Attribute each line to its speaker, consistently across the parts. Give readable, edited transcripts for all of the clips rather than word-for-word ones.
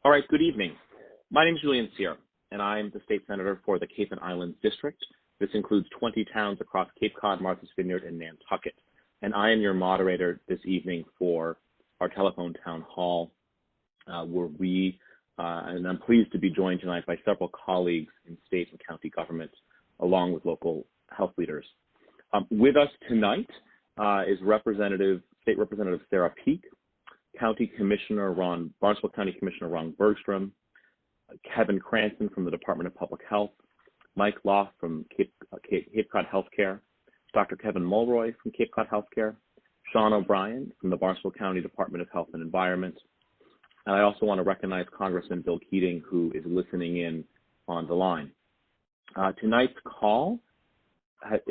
Speaker 1: All right, good evening. My name is Julian Cyr, and I'm the state senator for the Cape and Islands District. This includes 20 towns across Cape Cod, Martha's Vineyard, and Nantucket. And I am your moderator this evening for our telephone town hall, and I'm pleased to be joined tonight by several colleagues in state and county government, along with local health leaders. With us tonight is State Representative Sarah Peake, Barnstable County Commissioner Ron Bergstrom, Kevin Cranston from the Department of Public Health, Mike Lauf from Cape Cod Healthcare, Dr. Kevin Mulroy from Cape Cod Healthcare, Sean O'Brien from the Barnstable County Department of Health and Environment. And I also want to recognize Congressman Bill Keating, who is listening in on the line. Tonight's call has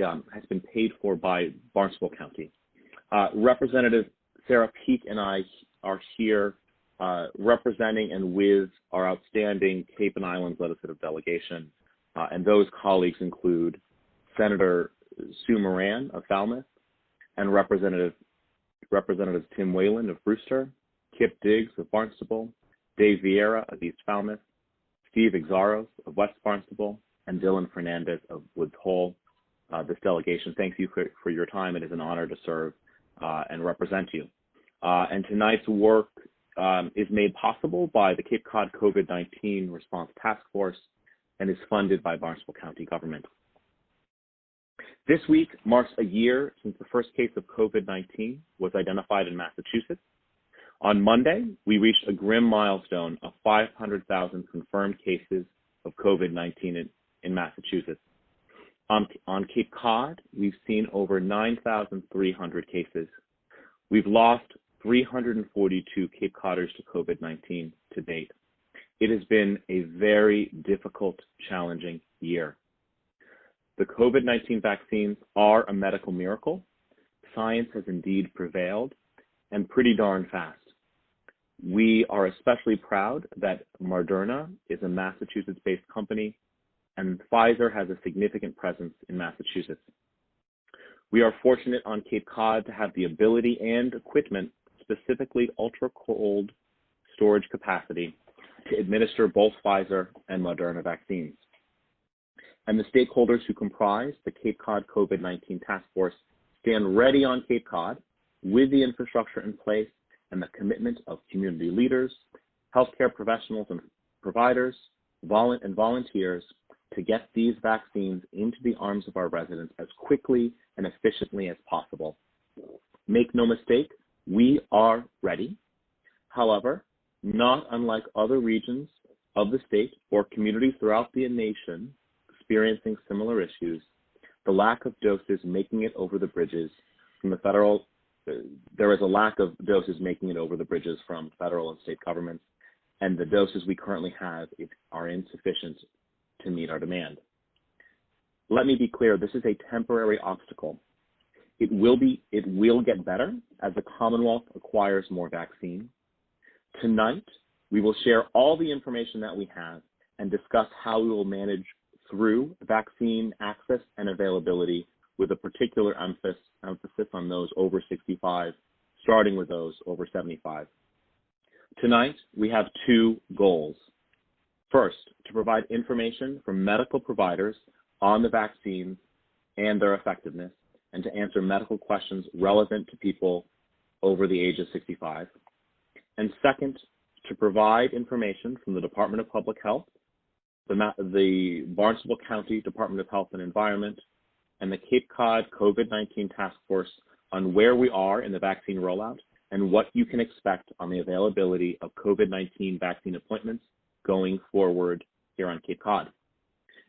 Speaker 1: been paid for by Barnstable County. Representative Sarah Peake and I are here representing and with our outstanding Cape and Islands legislative delegation. And those colleagues include Senator Sue Moran of Falmouth and Representative Tim Whalen of Brewster, Kip Diggs of Barnstable, Dave Vieira of East Falmouth, Steve Exaros of West Barnstable, and Dylan Fernandez of Woods Hole. This delegation thanks you for your time. It is an honor to serve and represent you. And tonight's work is made possible by the Cape Cod COVID-19 Response Task Force and is funded by Barnstable County government. This week marks a year since the first case of COVID-19 was identified in Massachusetts. On Monday, we reached a grim milestone of 500,000 confirmed cases of COVID-19 in Massachusetts. On Cape Cod, we've seen over 9,300 cases. We've lost 342 Cape Codders to COVID-19 to date. It has been a very difficult, challenging year. The COVID-19 vaccines are a medical miracle. Science has indeed prevailed, and pretty darn fast. We are especially proud that Moderna is a Massachusetts-based company, and Pfizer has a significant presence in Massachusetts. We are fortunate on Cape Cod to have the ability and equipment, specifically ultra-cold storage capacity, to administer both Pfizer and Moderna vaccines. And the stakeholders who comprise the Cape Cod COVID-19 Task Force stand ready on Cape Cod with the infrastructure in place and the commitment of community leaders, healthcare professionals and providers, and volunteers to get these vaccines into the arms of our residents as quickly and efficiently as possible. Make no mistake, we are ready. However, not unlike other regions of the state or communities throughout the nation experiencing similar issues, the lack of doses making it over the bridges from the federal, there is a lack of doses making it over the bridges from federal and state governments, and the doses we currently have are insufficient to meet our demand. Let me be clear, this is a temporary obstacle. It will get better as the Commonwealth acquires more vaccine. Tonight, we will share all the information that we have and discuss how we will manage through vaccine access and availability with a particular emphasis on those over 65, starting with those over 75. Tonight, we have two goals. First, to provide information from medical providers on the vaccines and their effectiveness, and to answer medical questions relevant to people over the age of 65. And second, to provide information from the Department of Public Health, the Barnstable County Department of Health and Environment, and the Cape Cod COVID-19 Task Force on where we are in the vaccine rollout and what you can expect on the availability of COVID-19 vaccine appointments going forward here on Cape Cod.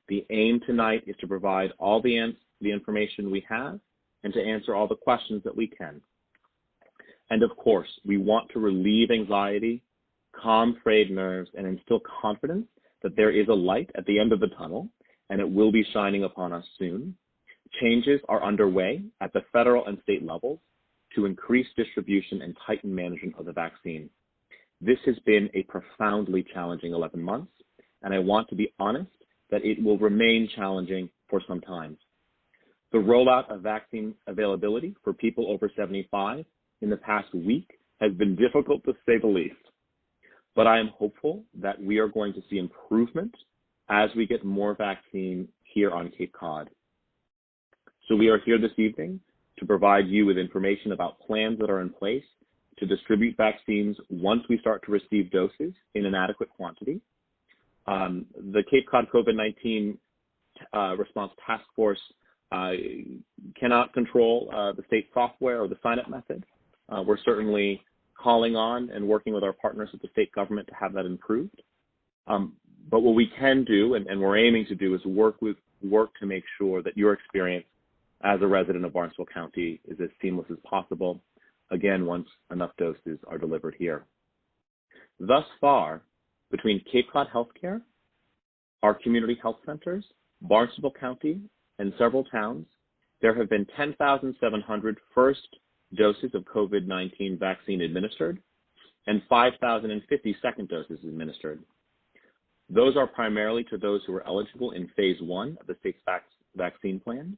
Speaker 1: The aim tonight is to provide all the information we have and to answer all the questions that we can. And of course, we want to relieve anxiety, calm frayed nerves, and instill confidence that there is a light at the end of the tunnel, and it will be shining upon us soon. Changes are underway at the federal and state levels to increase distribution and tighten management of the vaccine. This has been a profoundly challenging 11 months, and I want to be honest that it will remain challenging for some time. The rollout of vaccine availability for people over 75 in the past week has been difficult to say the least. but I am hopeful that we are going to see improvement as we get more vaccine here on Cape Cod. So we are here this evening to provide you with information about plans that are in place to distribute vaccines once we start to receive doses in an adequate quantity. The Cape Cod COVID-19 Response Task Force cannot control the state software or the sign-up method. We're certainly calling on and working with our partners at the state government to have that improved. But what we can do, and we're aiming to do, is work to make sure that your experience as a resident of Barnstable County is as seamless as possible, again, once enough doses are delivered here. Thus far, between Cape Cod Healthcare, our community health centers, Barnstable County, and several towns, there have been 10,700 first doses of COVID-19 vaccine administered and 5,050 second doses administered. Those are primarily to those who are eligible in phase 1 of the state's vaccine plan.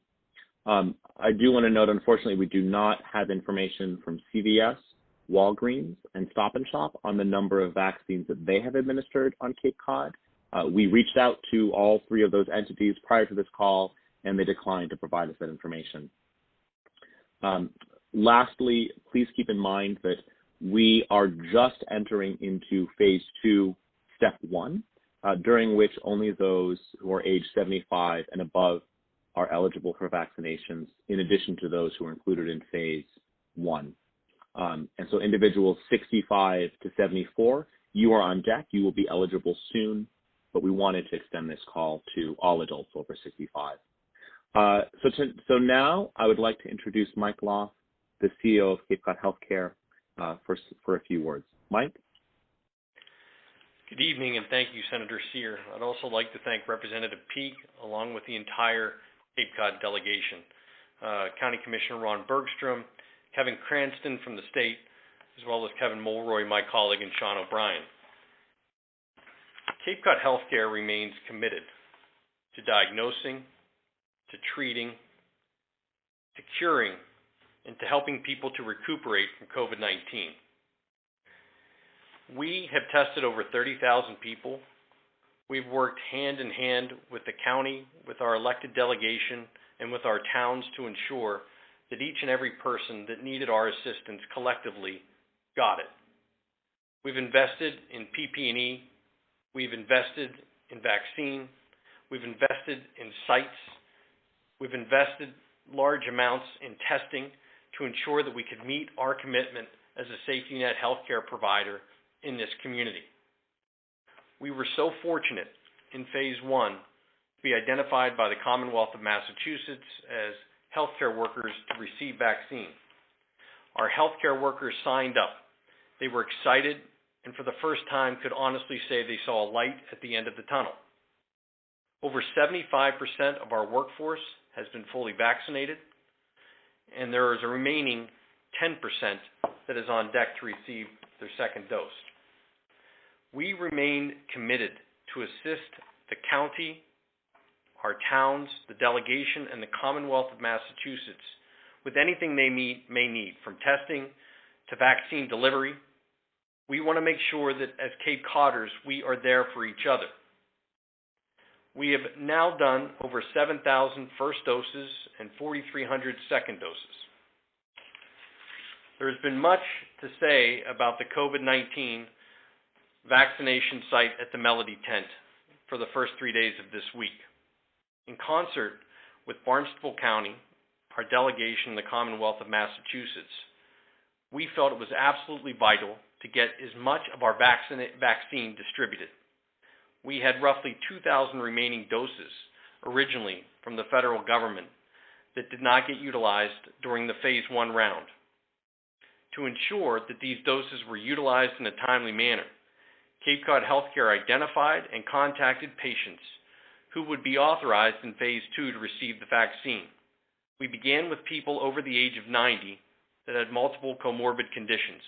Speaker 1: I do want to note, unfortunately, we do not have information from CVS, Walgreens, and Stop and Shop on the number of vaccines that they have administered on Cape Cod. We reached out to all three of those entities prior to this call, and they declined to provide us that information. Lastly, please keep in mind that we are just entering into phase 2, step 1, during which only those who are age 75 and above are eligible for vaccinations, in addition to those who are included in phase 1. And so individuals 65 to 74, you are on deck. You will be eligible soon, but we wanted to extend this call to all adults over 65. So now I would like to introduce Mike Lauf, the CEO of Cape Cod Healthcare, for a few words. Mike?
Speaker 2: Good evening, and thank you, Senator Cyr. I'd also like to thank Representative Peake, along with the entire Cape Cod delegation, County Commissioner Ron Bergstrom, Kevin Cranston from the state, as well as Kevin Mulroy, my colleague, and Sean O'Brien. Cape Cod Healthcare remains committed to diagnosing, to treating, to curing, and to helping people to recuperate from COVID-19. We have tested over 30,000 people. We've worked hand in hand with the county, with our elected delegation, and with our towns to ensure that each and every person that needed our assistance collectively got it. We've invested in PP&E. We've invested in vaccine. We've invested in sites. We've invested large amounts in testing to ensure that we could meet our commitment as a safety net healthcare provider in this community. We were so fortunate in phase 1 to be identified by the Commonwealth of Massachusetts as healthcare workers to receive vaccine. Our healthcare workers signed up. They were excited and for the first time could honestly say they saw a light at the end of the tunnel. Over 75% of our workforce has been fully vaccinated, and there is a remaining 10% that is on deck to receive their second dose. We remain committed to assist the county, our towns, the delegation, and the Commonwealth of Massachusetts with anything they may need, from testing to vaccine delivery. We want to make sure that as Cape Codders, we are there for each other. We have now done over 7,000 first doses and 4,300 second doses. There's been much to say about the COVID-19 vaccination site at the Melody Tent for the first 3 days of this week. In concert with Barnstable County, our delegation in the Commonwealth of Massachusetts, we felt it was absolutely vital to get as much of our vaccine distributed. We had roughly 2,000 remaining doses originally from the federal government that did not get utilized during the phase 1 round. To ensure that these doses were utilized in a timely manner, Cape Cod Healthcare identified and contacted patients who would be authorized in phase 2 to receive the vaccine. We began with people over the age of 90 that had multiple comorbid conditions.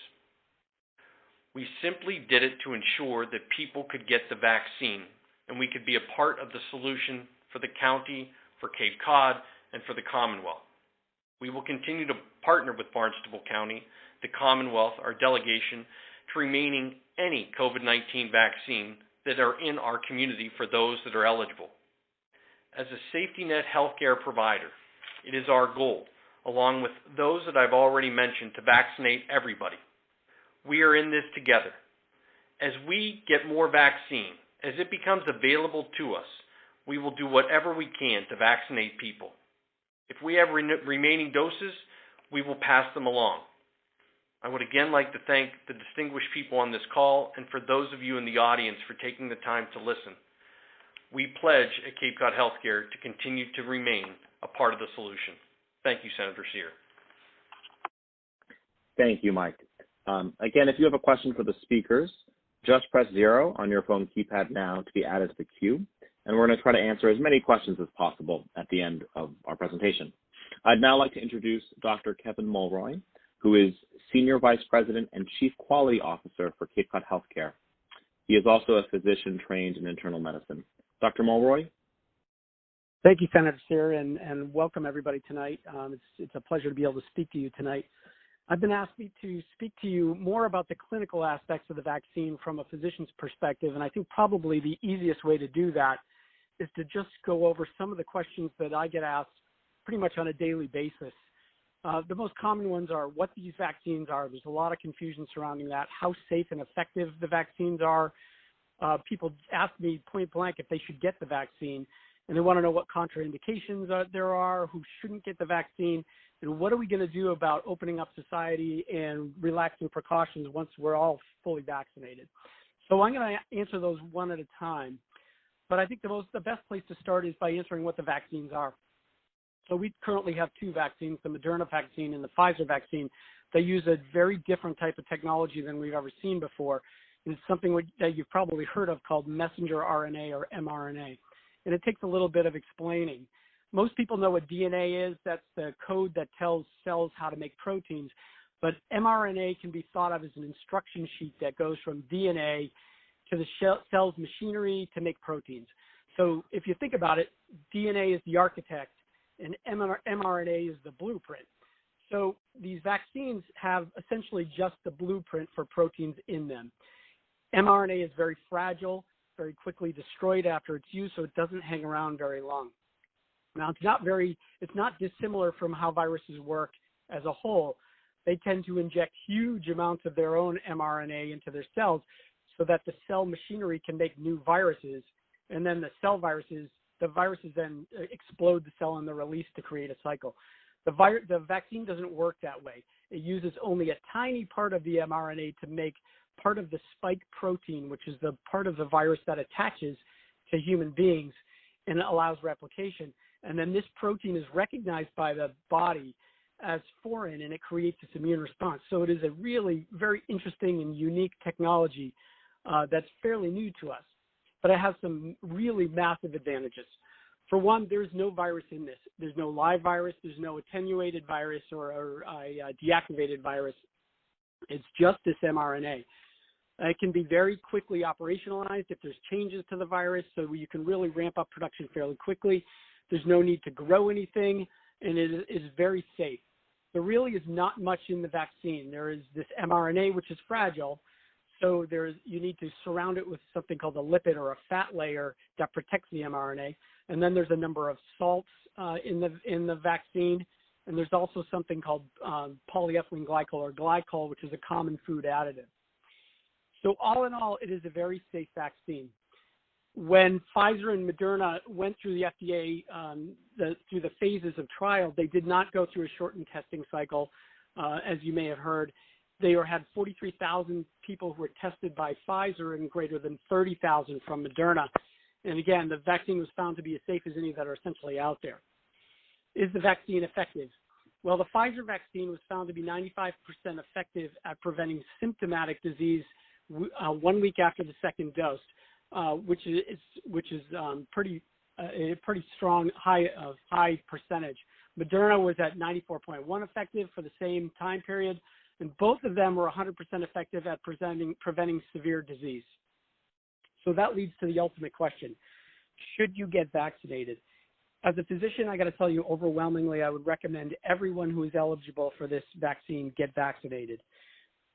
Speaker 2: We simply did it to ensure that people could get the vaccine and we could be a part of the solution for the county, for Cape Cod, and for the Commonwealth. We will continue to partner with Barnstable County, the Commonwealth, our delegation, to remaining any COVID-19 vaccine that are in our community for those that are eligible. As a safety net healthcare provider, it is our goal, along with those that I've already mentioned, to vaccinate everybody. We are in this together. As we get more vaccine, as it becomes available to us, we will do whatever we can to vaccinate people. If we have remaining doses, we will pass them along. I would again like to thank the distinguished people on this call and for those of you in the audience for taking the time to listen. We pledge at Cape Cod Healthcare to continue to remain a part of the solution. Thank you, Senator Cyr.
Speaker 1: Thank you, Mike. Again, if you have a question for the speakers, just press 0 on your phone keypad now to be added to the queue, and we're going to try to answer as many questions as possible at the end of our presentation. I'd now like to introduce Dr. Kevin Mulroy, who is Senior Vice President and Chief Quality Officer for Cape Cod Healthcare. He is also a physician trained in internal medicine. Dr. Mulroy?
Speaker 3: Thank you, Senator Cyr, and welcome everybody tonight. It's a pleasure to be able to speak to you tonight. I've been asked to speak to you more about the clinical aspects of the vaccine from a physician's perspective, and I think probably the easiest way to do that is to just go over some of the questions that I get asked pretty much on a daily basis. The most common ones are what these vaccines are. There's a lot of confusion surrounding that, how safe and effective the vaccines are. People ask me point blank if they should get the vaccine, and they want to know what contraindications there are, who shouldn't get the vaccine, and what are we going to do about opening up society and relaxing precautions once we're all fully vaccinated. So I'm going to answer those one at a time, but I think the best place to start is by answering what the vaccines are. So we currently have 2 vaccines, the Moderna vaccine and the Pfizer vaccine. They use a very different type of technology than we've ever seen before. And it's something that you've probably heard of called messenger RNA or mRNA. And it takes a little bit of explaining. Most people know what DNA is. That's the code that tells cells how to make proteins. But mRNA can be thought of as an instruction sheet that goes from DNA to the cell's machinery to make proteins. So if you think about it, DNA is the architect, and mRNA is the blueprint. So these vaccines have essentially just the blueprint for proteins in them. mRNA is very fragile, very quickly destroyed after its use, so it doesn't hang around very long. Now, it's not dissimilar from how viruses work as a whole. They tend to inject huge amounts of their own mRNA into their cells so that the cell machinery can make new viruses, and then the viruses then explode the cell and they're released to create a cycle. The vaccine doesn't work that way. It uses only a tiny part of the mRNA to make part of the spike protein, which is the part of the virus that attaches to human beings and allows replication. And then this protein is recognized by the body as foreign, and it creates this immune response. So it is a really very interesting and unique technology that's fairly new to us, but it has some really massive advantages. For one, there's no virus in this. There's no live virus. There's no attenuated virus or a deactivated virus. It's just this mRNA. It can be very quickly operationalized if there's changes to the virus, so you can really ramp up production fairly quickly. There's no need to grow anything, and it is very safe. There really is not much in the vaccine. There is this mRNA, which is fragile, so you need to surround it with something called a lipid or a fat layer that protects the mRNA. And then there's a number of salts in the vaccine, and there's also something called polyethylene glycol or glycol, which is a common food additive. So all in all, it is a very safe vaccine. When Pfizer and Moderna went through the FDA through the phases of trial, they did not go through a shortened testing cycle, as you may have heard. They had 43,000 people who were tested by Pfizer and greater than 30,000 from Moderna. And again, the vaccine was found to be as safe as any that are essentially out there. Is the vaccine effective? Well, the Pfizer vaccine was found to be 95% effective at preventing symptomatic disease 1 week after the second dose, which is a pretty strong high percentage. Moderna was at 94.1 effective for the same time period, and both of them were 100% effective at preventing severe disease. So that leads to the ultimate question: should you get vaccinated? As a physician, I got to tell you, overwhelmingly, I would recommend everyone who is eligible for this vaccine get vaccinated.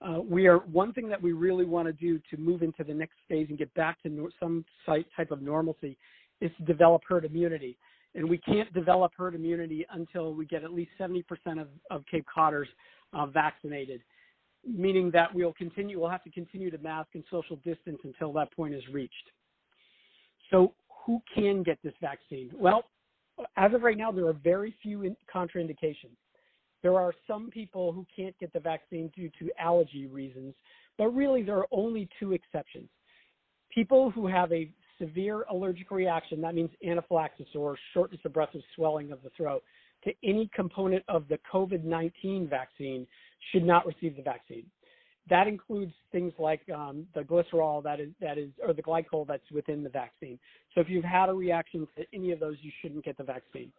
Speaker 3: One thing that we really want to do to move into the next phase and get back to some type of normalcy is to develop herd immunity. And we can't develop herd immunity until we get at least 70% of Cape Codders vaccinated, meaning that we'll have to continue to mask and social distance until that point is reached. So who can get this vaccine? Well, as of right now, there are very few contraindications. There are some people who can't get the vaccine due to allergy reasons, but really there are only two exceptions. People who have a severe allergic reaction, that means anaphylaxis or shortness of breath or swelling of the throat, to any component of the COVID-19 vaccine should not receive the vaccine. That includes things like the glycerol or the glycol that's within the vaccine. So if you've had a reaction to any of those, you shouldn't get the vaccine.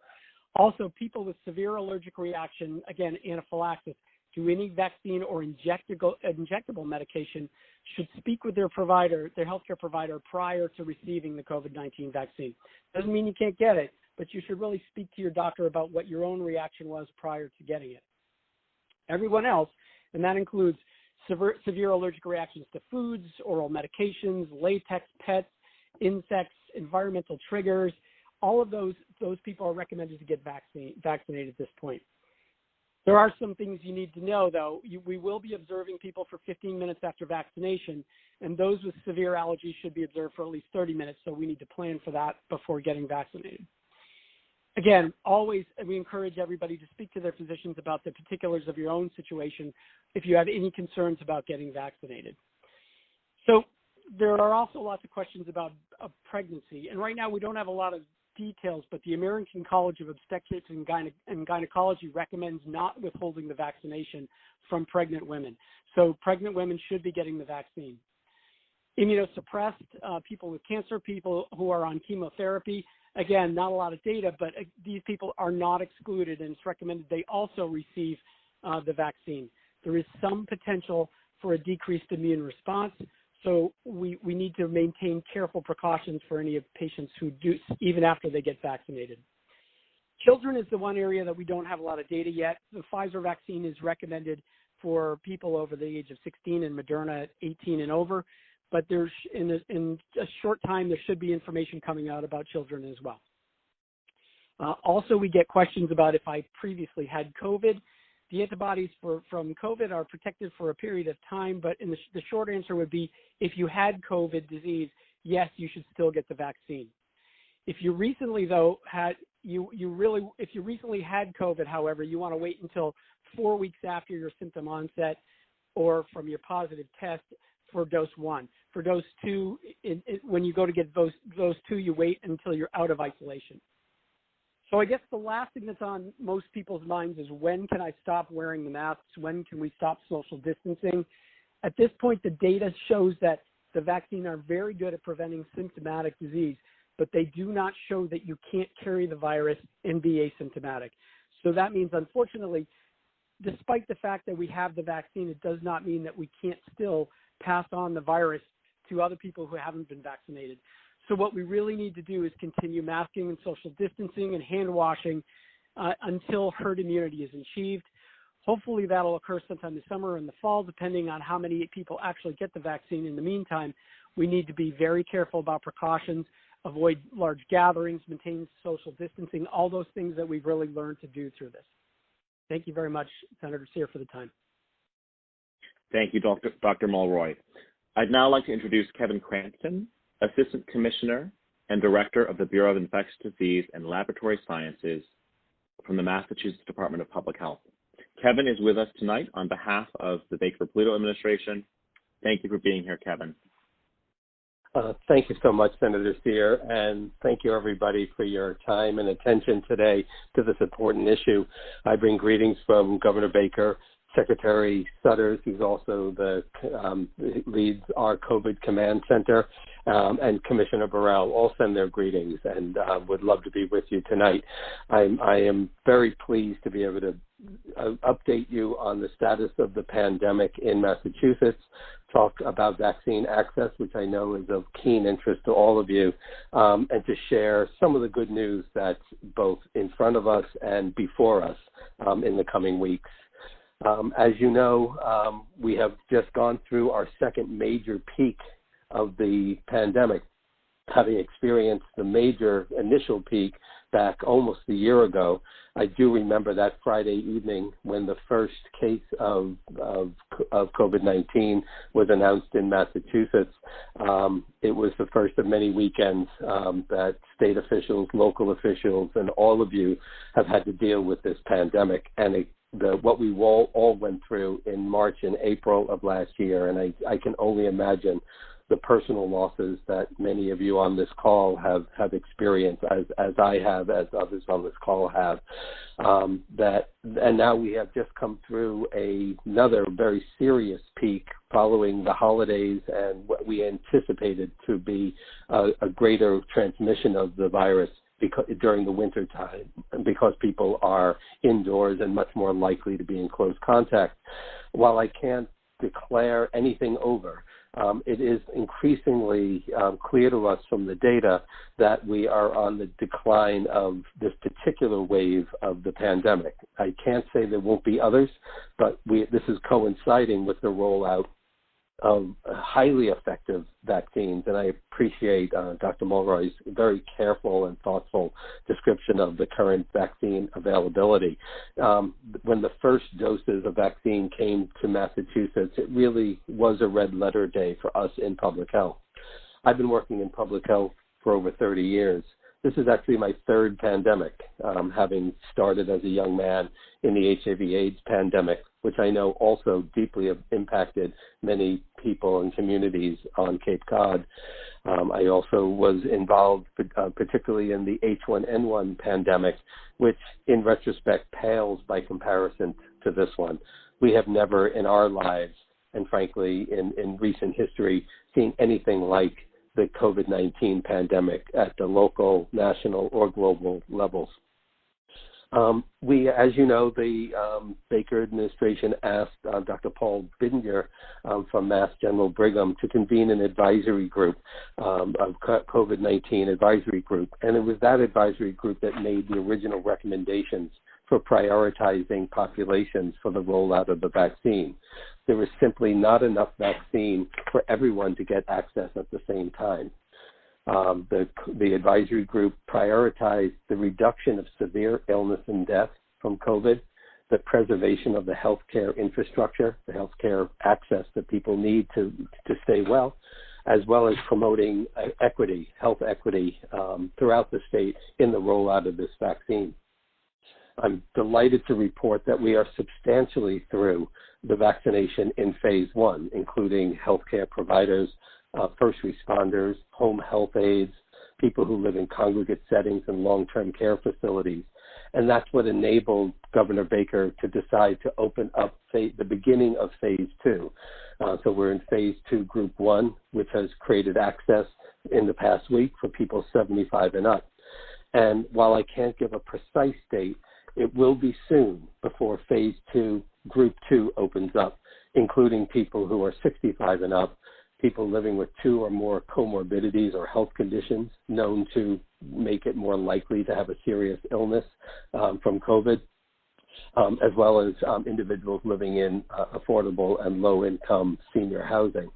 Speaker 3: Also, people with severe allergic reaction, again, anaphylaxis, to any vaccine or injectable medication should speak with their provider, their healthcare provider, prior to receiving the COVID-19 vaccine. Doesn't mean you can't get it, but you should really speak to your doctor about what your own reaction was prior to getting it. Everyone else, and that includes severe allergic reactions to foods, oral medications, latex, pets, insects, environmental triggers, all of those people are recommended to get vaccinated at this point. There are some things you need to know, though. We will be observing people for 15 minutes after vaccination, and those with severe allergies should be observed for at least 30 minutes, so we need to plan for that before getting vaccinated. Again, always we encourage everybody to speak to their physicians about the particulars of your own situation if you have any concerns about getting vaccinated. So there are also lots of questions about pregnancy, and right now we don't have a lot of details, but the American College of Obstetrics and Gynecology recommends not withholding the vaccination from pregnant women. So pregnant women should be getting the vaccine. Immunosuppressed, people with cancer, people who are on chemotherapy, again, not a lot of data, but these people are not excluded, and it's recommended they also receive the vaccine. There is some potential for a decreased immune response, so we need to maintain careful precautions for any of patients who do, even after they get vaccinated. Children is the one area that we don't have a lot of data yet. The Pfizer vaccine is recommended for people over the age of 16 and Moderna at 18 and over, but there's in a short time there should be information coming out about children as well. Also, we get questions about if I previously had COVID. The antibodies from COVID are protected for a period of time, but the short answer would be if you had COVID disease, yes, you should still get the vaccine. If you recently, though, had COVID, however, you want to wait until 4 weeks after your symptom onset or from your positive test for dose 1. For dose 2, when you go to get dose 2, you wait until you're out of isolation. So I guess the last thing that's on most people's minds is when can I stop wearing the masks? When can we stop social distancing? At this point, the data shows that the vaccine are very good at preventing symptomatic disease, but they do not show that you can't carry the virus and be asymptomatic. So that means, unfortunately, despite the fact that we have the vaccine, it does not mean that we can't still pass on the virus to other people who haven't been vaccinated. So what we really need to do is continue masking and social distancing and hand washing until herd immunity is achieved. Hopefully that'll occur sometime this summer or in the fall, depending on how many people actually get the vaccine. In the meantime, we need to be very careful about precautions, avoid large gatherings, maintain social distancing, all those things that we've really learned to do through this. Thank you very much, Senator Cyr, for the time.
Speaker 1: Thank you, Dr. Mulroy. I'd now like to introduce Kevin Cranston, Assistant Commissioner and Director of the Bureau of Infectious Disease and Laboratory Sciences from the Massachusetts Department of Public Health. Kevin is with us tonight on behalf of the Baker-Pluto administration. Thank you for being here, Kevin.
Speaker 4: Thank you so much, Senator Cyr, and thank you, everybody, for your time and attention today to this important issue. I bring greetings from Governor Baker, Secretary Sutters, who's also leads our COVID Command Center, and Commissioner Burrell all send their greetings and would love to be with you tonight. I am very pleased to be able to update you on the status of the pandemic in Massachusetts, talk about vaccine access, which I know is of keen interest to all of you, and to share some of the good news that's both in front of us and before us in the coming weeks. As you know, we have just gone through our second major peak of the pandemic, having experienced the major initial peak back almost a year ago. I do remember that Friday evening when the first case of COVID-19 was announced in Massachusetts. It was the first of many weekends that state officials, local officials, and all of you have had to deal with this pandemic. And what we all went through in March and April of last year, and I can only imagine the personal losses that many of you on this call have experienced, as I have, as others on this call have. And now we have just come through another very serious peak following the holidays and what we anticipated to be a greater transmission of the virus during the winter time, because people are indoors and much more likely to be in close contact. While I can't declare anything over, it is increasingly clear to us from the data that we are on the decline of this particular wave of the pandemic. I can't say there won't be others, but this is coinciding with the rollout of highly effective vaccines, and I appreciate Dr. Mulroy's very careful and thoughtful description of the current vaccine availability. When the first doses of vaccine came to Massachusetts, it really was a red letter day for us in public health. I've been working in public health for over 30 years. This is actually my third pandemic, having started as a young man in the HIV/AIDS pandemic, which I know also deeply impacted many people and communities on Cape Cod. I also was involved particularly in the H1N1 pandemic, which in retrospect pales by comparison to this one. We have never in our lives, and frankly in recent history, seen anything like the COVID-19 pandemic at the local, national, or global levels. As you know, the Baker administration asked Dr. Paul Bidinger from Mass General Brigham to convene an advisory group, of COVID-19 advisory group. And it was that advisory group that made the original recommendations for prioritizing populations for the rollout of the vaccine. There was simply not enough vaccine for everyone to get access at the same time. The advisory group prioritized the reduction of severe illness and death from COVID, the preservation of the healthcare infrastructure, the healthcare access that people need to stay well as promoting equity, health equity throughout the state in the rollout of this vaccine. I'm delighted to report that we are substantially through the vaccination in phase 1, including healthcare providers, first responders, home health aides, people who live in congregate settings and long-term care facilities. And that's what enabled Governor Baker to decide to open up the beginning of phase 2. So we're in phase 2, group 1, which has created access in the past week for people 75 and up. And while I can't give a precise date, it will be soon before phase 2, group 2 opens up, including people who are 65 and up, people living with 2 or more comorbidities or health conditions known to make it more likely to have a serious illness from COVID, as well as individuals living in affordable and low-income senior housing.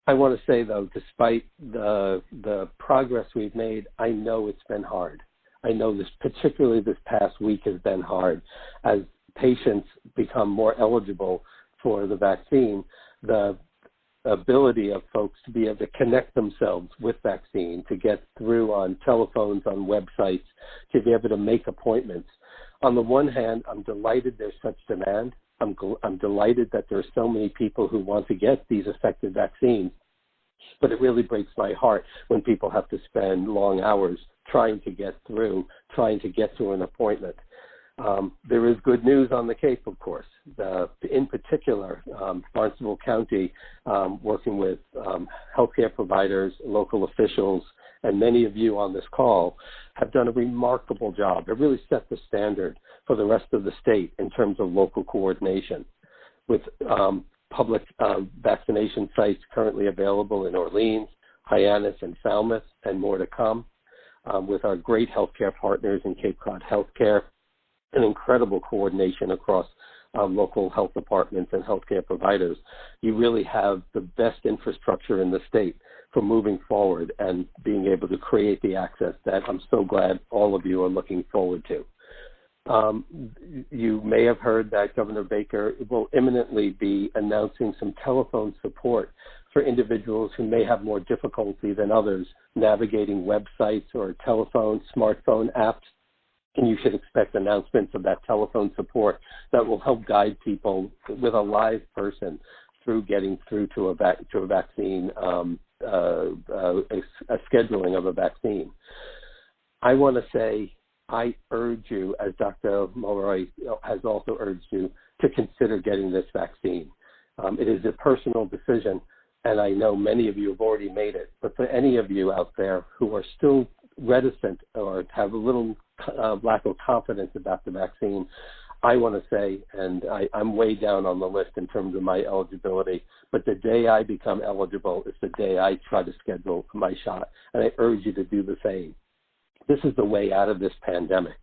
Speaker 4: I want to say, though, despite the progress we've made, I know it's been hard. I know particularly this past week has been hard. As patients become more eligible for the vaccine, the ability of folks to be able to connect themselves with vaccine, to get through on telephones, on websites, to be able to make appointments. On the one hand, I'm delighted there's such demand. I'm delighted that there's so many people who want to get these effective vaccines. But it really breaks my heart when people have to spend long hours trying to get through an appointment. There is good news on the Cape, of course. In particular, Barnstable County, working with healthcare providers, local officials, and many of you on this call have done a remarkable job. It really set the standard for the rest of the state in terms of local coordination. With public vaccination sites currently available in Orleans, Hyannis, and Falmouth, and more to come, with our great healthcare partners in Cape Cod Healthcare, an incredible coordination across local health departments and healthcare providers, you really have the best infrastructure in the state for moving forward and being able to create the access that I'm so glad all of you are looking forward to. You may have heard that Governor Baker will imminently be announcing some telephone support for individuals who may have more difficulty than others navigating websites or telephone, smartphone apps. And you should expect announcements of that telephone support that will help guide people with a live person through getting through to a vaccine, a scheduling of a vaccine. I want to say, I urge you, as Dr. Mulroy has also urged you, to consider getting this vaccine. It is a personal decision, and I know many of you have already made it. But for any of you out there who are still reticent or have a little lack of confidence about the vaccine, I want to say, and I'm way down on the list in terms of my eligibility, but the day I become eligible is the day I try to schedule my shot, and I urge you to do the same. This is the way out of this pandemic.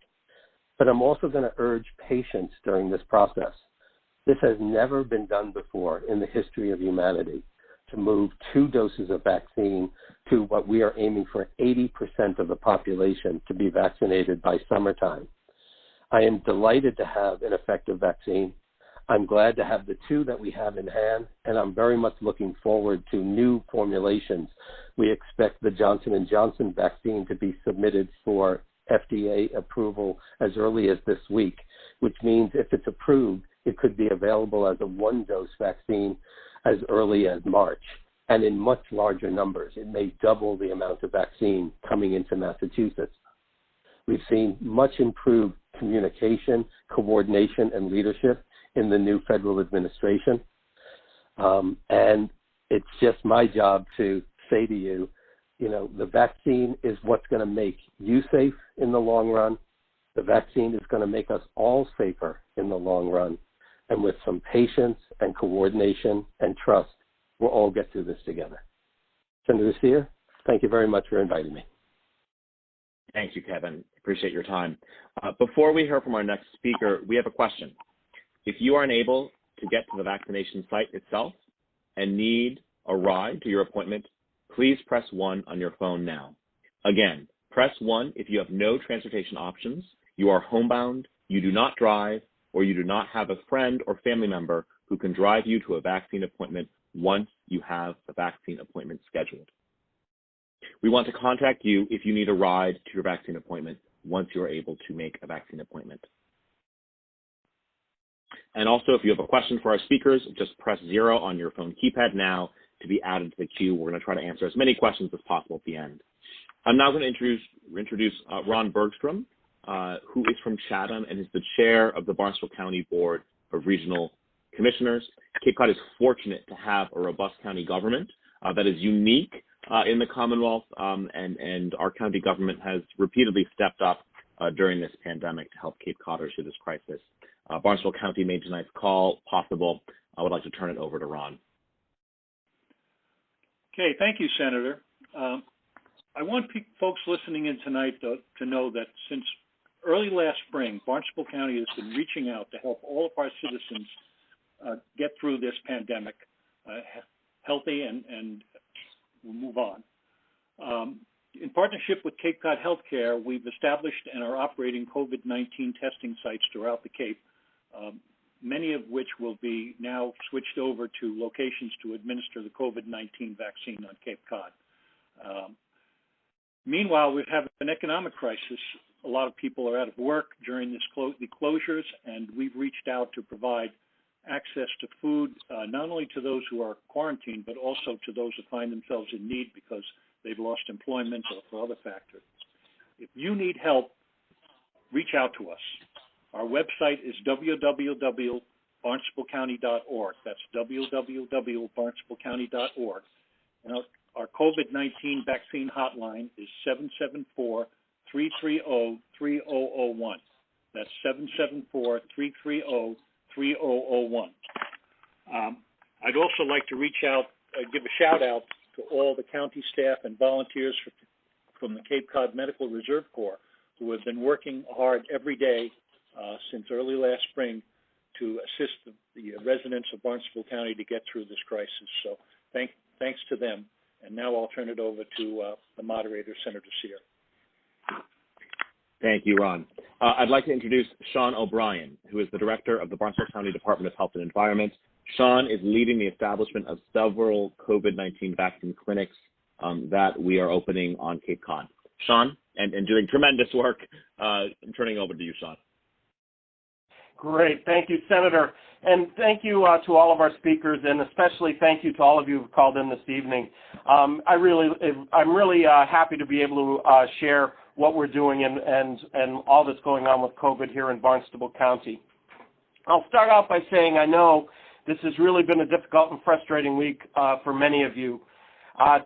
Speaker 4: But I'm also going to urge patience during this process. This has never been done before in the history of humanity, to move 2 doses of vaccine to what we are aiming for 80% of the population to be vaccinated by summertime. I am delighted to have an effective vaccine. I'm glad to have the 2 that we have in hand, and I'm very much looking forward to new formulations. We expect the Johnson & Johnson vaccine to be submitted for FDA approval as early as this week, which means if it's approved, it could be available as a 1-dose vaccine as early as March, and in much larger numbers. It may double the amount of vaccine coming into Massachusetts. We've seen much improved communication, coordination, and leadership in the new federal administration. And it's just my job to say to you, the vaccine is what's going to make you safe in the long run. The vaccine is going to make us all safer in the long run. And with some patience and coordination and trust, we'll all get through this together. Senator Cyr, thank you very much for inviting me.
Speaker 1: Thank you, Kevin. Appreciate your time. Before we hear from our next speaker, we have a question. If you are unable to get to the vaccination site itself and need a ride to your appointment, please press 1 on your phone now. Again, press 1 if you have no transportation options, you are homebound, you do not drive, or you do not have a friend or family member who can drive you to a vaccine appointment once you have the vaccine appointment scheduled. We want to contact you if you need a ride to your vaccine appointment once you are able to make a vaccine appointment. And also, if you have a question for our speakers, just press 0 on your phone keypad now to be added to the queue. We're going to try to answer as many questions as possible at the end. I'm now going to introduce Ron Bergstrom, who is from Chatham and is the chair of the Barnstable County Board of Regional Commissioners. Cape Cod is fortunate to have a robust county government that is unique in the Commonwealth, and our county government has repeatedly stepped up during this pandemic to help Cape Codders through this crisis. Barnstable County made tonight's call possible. I would like to turn it over to Ron.
Speaker 5: Okay, thank you, Senator. I want folks listening in tonight to know that since early last spring, Barnstable County has been reaching out to help all of our citizens get through this pandemic healthy, and we'll move on. In partnership with Cape Cod Healthcare, we've established and are operating COVID-19 testing sites throughout the Cape, many of which will be now switched over to locations to administer the COVID-19 vaccine on Cape Cod. Meanwhile, we have an economic crisis. A lot of people are out of work during the closures, and we've reached out to provide access to food, not only to those who are quarantined, but also to those who find themselves in need because they've lost employment or for other factors. If you need help, reach out to us. Our website is www.barnstablecounty.org. That's www.barnstablecounty.org. And our COVID-19 vaccine hotline is 774-330-3001. That's 774-330-3001. I'd also like to reach out, give a shout out to all the county staff and volunteers from the Cape Cod Medical Reserve Corps who have been working hard every day since early last spring to assist the residents of Barnstable County to get through this crisis. So thanks to them. And now I'll turn it over to the moderator, Senator Cyr.
Speaker 1: Thank you, Ron. I'd like to introduce Sean O'Brien, who is the director of the Barnstable County Department of Health and Environment. Sean is leading the establishment of several COVID-19 vaccine clinics that we are opening on Cape Cod. Sean, and doing tremendous work. I'm turning over to you, Sean.
Speaker 6: Great. Thank you, Senator. And thank you to all of our speakers, and especially thank you to all of you who called in this evening. I'm really happy to be able to share what we're doing and all that's going on with COVID here in Barnstable County. I'll start out by saying I know this has really been a difficult and frustrating week for many of you.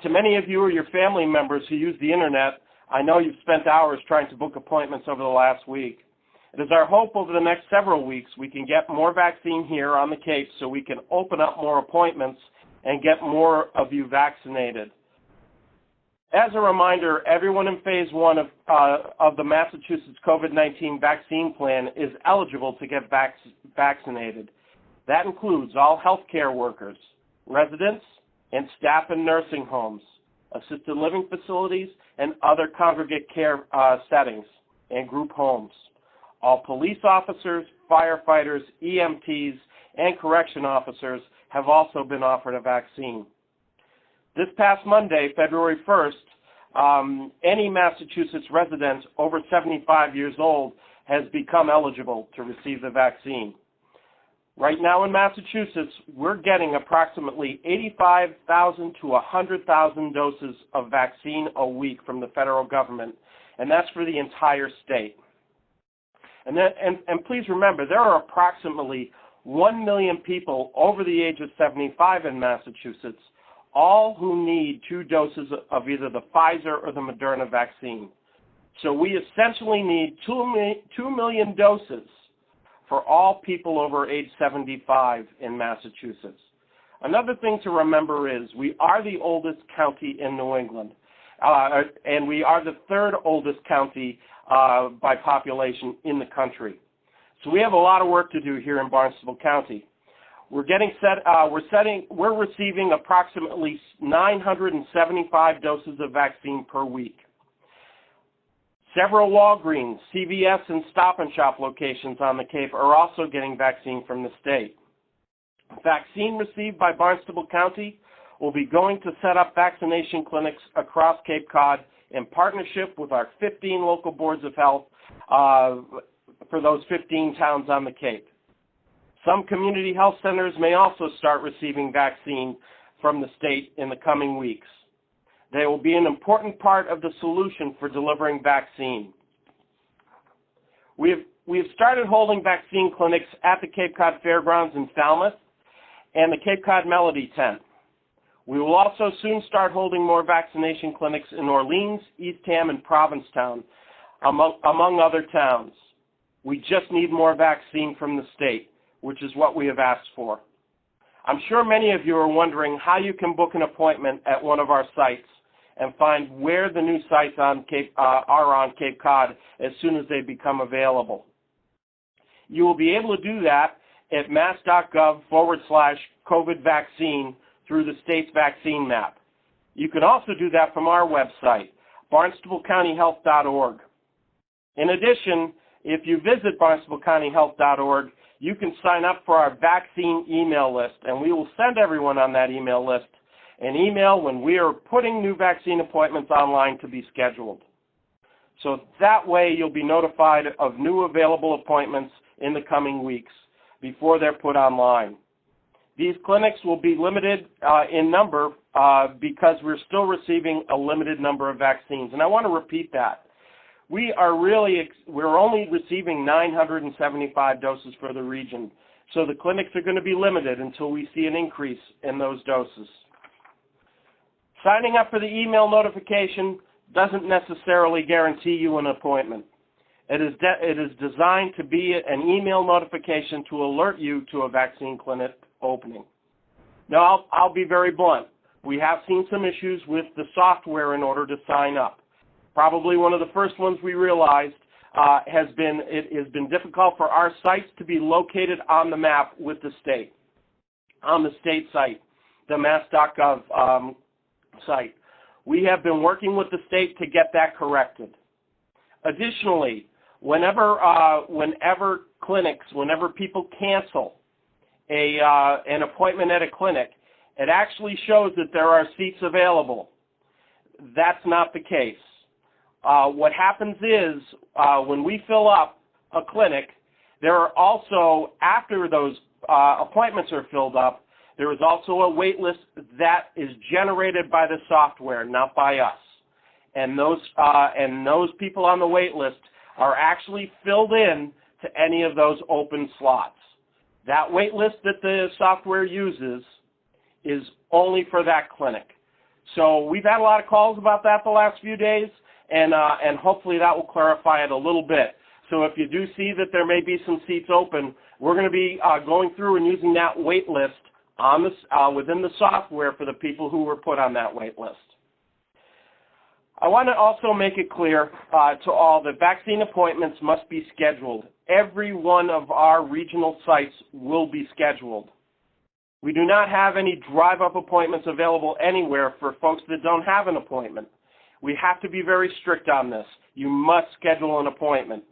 Speaker 6: To many of you or your family members who use the internet, I know you've spent hours trying to book appointments over the last week. It is our hope over the next several weeks we can get more vaccine here on the Cape so we can open up more appointments and get more of you vaccinated. As a reminder, everyone in phase 1 of the Massachusetts COVID-19 vaccine plan is eligible to get vaccinated. That includes all healthcare workers, residents, and staff in nursing homes, assisted living facilities, and other congregate care settings and group homes. All police officers, firefighters, EMTs, and correction officers have also been offered a vaccine. This past Monday, February 1st, any Massachusetts resident over 75 years old has become eligible to receive the vaccine. Right now in Massachusetts, we're getting approximately 85,000 to 100,000 doses of vaccine a week from the federal government, and that's for the entire state. And please remember, there are approximately 1 million people over the age of 75 in Massachusetts, all who need 2 doses of either the Pfizer or the Moderna vaccine. So we essentially need 2 million doses for all people over age 75 in Massachusetts. Another thing to remember is we are the oldest county in New England, and we are the 3rd oldest county by population in the country. So we have a lot of work to do here in Barnstable County. We're receiving approximately 975 doses of vaccine per week. Several Walgreens, CVS, and Stop and Shop locations on the Cape are also getting vaccine from the state. Vaccine received by Barnstable County will be going to set up vaccination clinics across Cape Cod in partnership with our 15 local boards of health for those 15 towns on the Cape. Some community health centers may also start receiving vaccine from the state in the coming weeks. They will be an important part of the solution for delivering vaccine. We have started holding vaccine clinics at the Cape Cod Fairgrounds in Falmouth and the Cape Cod Melody Tent. We will also soon start holding more vaccination clinics in Orleans, Eastham, and Provincetown, among other towns. We just need more vaccine from the state, which is what we have asked for. I'm sure many of you are wondering how you can book an appointment at one of our sites and find where the new sites are on Cape Cod as soon as they become available. You will be able to do that at mass.gov/COVID vaccine through the state's vaccine map. You can also do that from our website, barnstablecountyhealth.org. In addition, if you visit barnstablecountyhealth.org, you can sign up for our vaccine email list, and we will send everyone on that email list an email when we are putting new vaccine appointments online to be scheduled. So that way you'll be notified of new available appointments in the coming weeks before they're put online. These clinics will be limited in number because we're still receiving a limited number of vaccines. And I want to repeat that. We're only receiving 975 doses for the region. So the clinics are going to be limited until we see an increase in those doses. Signing up for the email notification doesn't necessarily guarantee you an appointment. It is designed to be an email notification to alert you to a vaccine clinic opening. Now, I'll be very blunt. We have seen some issues with the software in order to sign up. Probably one of the first ones we realized it has been difficult for our sites to be located on the map with the state, on the state site, the mass.gov site. We have been working with the state to get that corrected. Additionally, whenever people cancel an appointment at a clinic, it actually shows that there are seats available. That's not the case. What happens is when we fill up a clinic, there are also, after those appointments are filled up, there is also a wait list that is generated by the software, not by us. And those people on the wait list are actually filled in to any of those open slots. That wait list that the software uses is only for that clinic. So we've had a lot of calls about that the last few days, and hopefully that will clarify it a little bit. So if you do see that there may be some seats open, we're going to be going through and using that wait list on within the software for the people who were put on that wait list. I want to also make it clear to all that vaccine appointments must be scheduled. Every one of our regional sites will be scheduled. We do not have any drive-up appointments available anywhere for folks that don't have an appointment. We have to be very strict on this. You must schedule an appointment.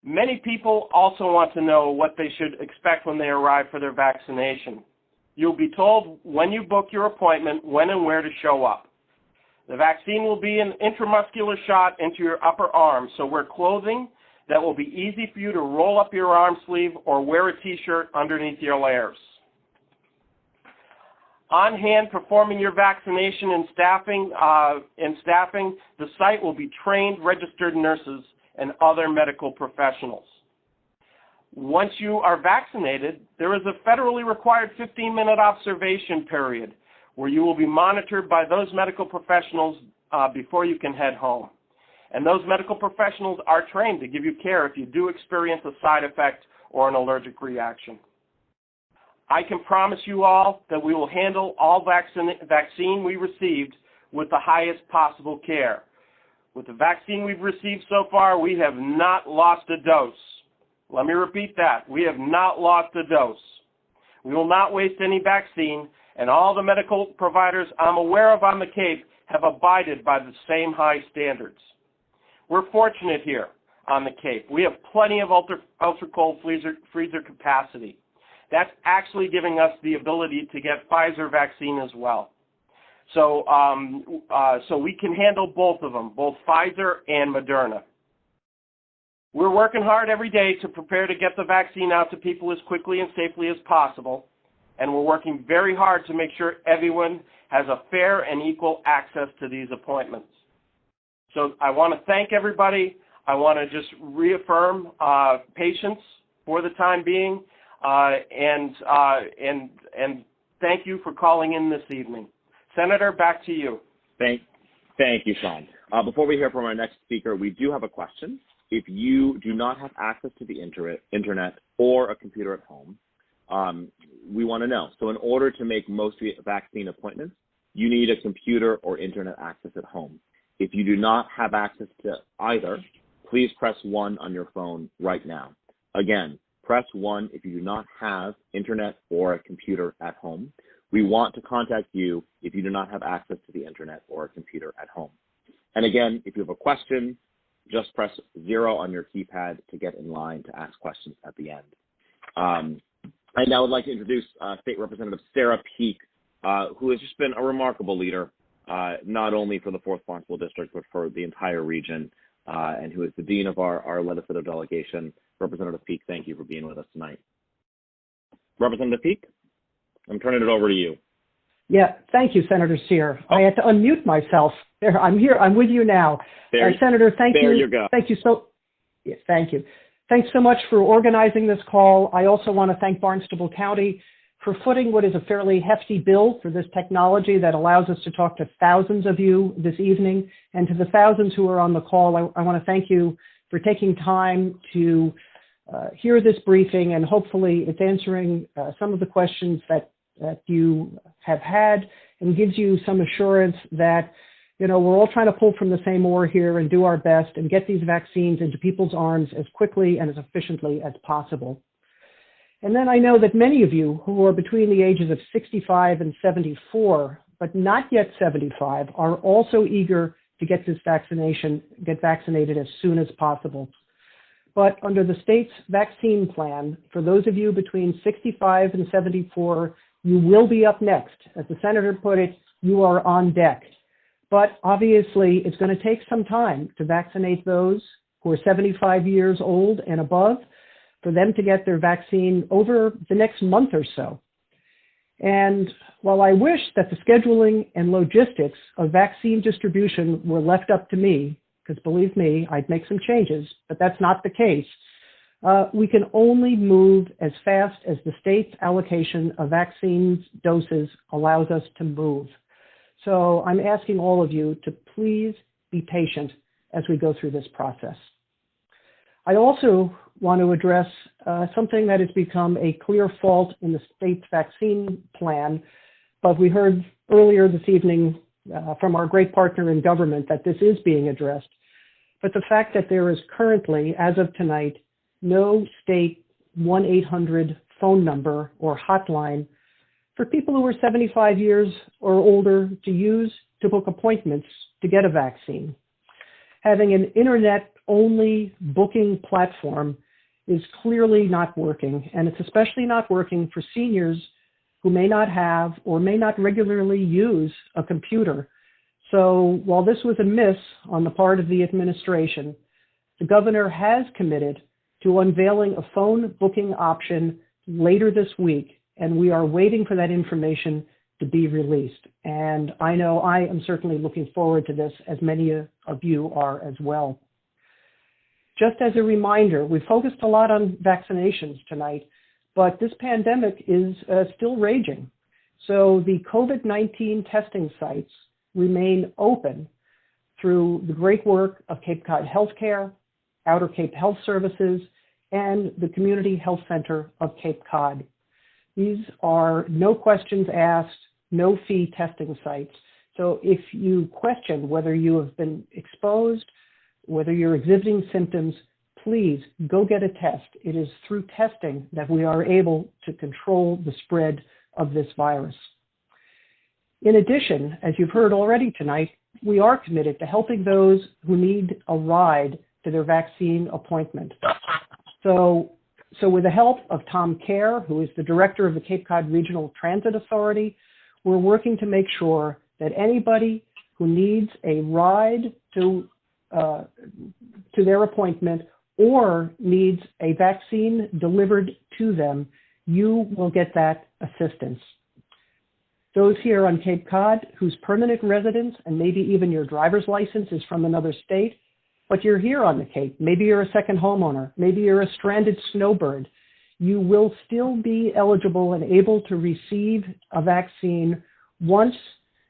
Speaker 6: Many people also want to know what they should expect when they arrive for their vaccination. You'll be told when you book your appointment, when and where to show up. The vaccine will be an intramuscular shot into your upper arm, so wear clothing that will be easy for you to roll up your arm sleeve or wear a t-shirt underneath your layers. On hand performing your vaccination and staffing, the site will be trained registered nurses and other medical professionals. Once you are vaccinated, there is a federally required 15-minute observation period where you will be monitored by those medical professionals before you can head home. And those medical professionals are trained to give you care if you do experience a side effect or an allergic reaction. I can promise you all that we will handle all vaccine we received with the highest possible care. With the vaccine we've received so far, we have not lost a dose. Let me repeat that. We have not lost a dose. We will not waste any vaccine, and all the medical providers I'm aware of on the Cape have abided by the same high standards. We're fortunate here on the Cape. We have plenty of ultra-cold freezer capacity. That's actually giving us the ability to get Pfizer vaccine as well. So we can handle both of them, both Pfizer and Moderna. We're working hard every day to prepare to get the vaccine out to people as quickly and safely as possible, and we're working very hard to make sure everyone has a fair and equal access to these appointments. So I want to thank everybody. I want to just reaffirm patience for the time being, and thank you for calling in this evening. Senator, back to you.
Speaker 1: Thank you, Sean. Before we hear from our next speaker, we do have a question. If you do not have access to the internet or a computer at home, we want to know. So in order to make most vaccine appointments, you need a computer or internet access at home. If you do not have access to either, please press 1 on your phone right now. Again, press 1 if you do not have internet or a computer at home. We want to contact you if you do not have access to the internet or a computer at home. And again, if you have a question, just press 0 on your keypad to get in line to ask questions at the end. I now would like to introduce State Representative Sarah Peake, who has just been a remarkable leader, not only for the 4th Barnstable District, but for the entire region, and who is the Dean of our legislative delegation. Representative Peake, thank you for being with us tonight. Representative Peake, I'm turning it over to you.
Speaker 7: Yeah, thank you, Senator Cyr. I had to unmute myself. There, I'm here. I'm with you now. Senator, thank you.
Speaker 1: There you go.
Speaker 7: Thank you thank you. Thanks so much for organizing this call. I also want to thank Barnstable County for footing what is a fairly hefty bill for this technology that allows us to talk to thousands of you this evening. And to the thousands who are on the call, I want to thank you for taking time to hear this briefing, and hopefully it's answering some of the questions that you have had and gives you some assurance that we're all trying to pull from the same oar here and do our best and get these vaccines into people's arms as quickly and as efficiently as possible. And then I know that many of you who are between the ages of 65 and 74, but not yet 75, are also eager to get vaccinated as soon as possible. But under the state's vaccine plan, for those of you between 65 and 74, you will be up next. As the senator put it, you are on deck. But obviously, it's going to take some time to vaccinate those who are 75 years old and above, for them to get their vaccine over the next month or so. And while I wish that the scheduling and logistics of vaccine distribution were left up to me, because believe me, I'd make some changes, but that's not the case, we can only move as fast as the state's allocation of vaccine doses allows us to move. So I'm asking all of you to please be patient as we go through this process. I also want to address something that has become a clear fault in the state's vaccine plan, but we heard earlier this evening from our great partner in government that this is being addressed. But the fact that there is currently, as of tonight, no state 1-800 phone number or hotline for people who are 75 years or older to use to book appointments to get a vaccine. Having an internet-only booking platform is clearly not working, and it's especially not working for seniors who may not have or may not regularly use a computer. So while this was a miss on the part of the administration, the governor has committed to unveiling a phone booking option later this week, and we are waiting for that information to be released. And I know I am certainly looking forward to this, as many of you are as well. Just as a reminder, we focused a lot on vaccinations tonight, but this pandemic is still raging. So the COVID-19 testing sites remain open through the great work of Cape Cod Healthcare, Outer Cape Health Services, and the Community Health Center of Cape Cod. These are no questions asked, no fee testing sites. So if you question whether you have been exposed, whether you're exhibiting symptoms, please go get a test. It is through testing that we are able to control the spread of this virus. In addition, as you've heard already tonight, we are committed to helping those who need a ride to their vaccine appointment. So with the help of Tom Kerr, who is the director of the Cape Cod Regional Transit Authority, we're working to make sure that anybody who needs a ride to their appointment or needs a vaccine delivered to them, you will get that assistance. Those here on Cape Cod whose permanent residence and maybe even your driver's license is from another state, but you're here on the Cape, maybe you're a second homeowner, maybe you're a stranded snowbird, you will still be eligible and able to receive a vaccine once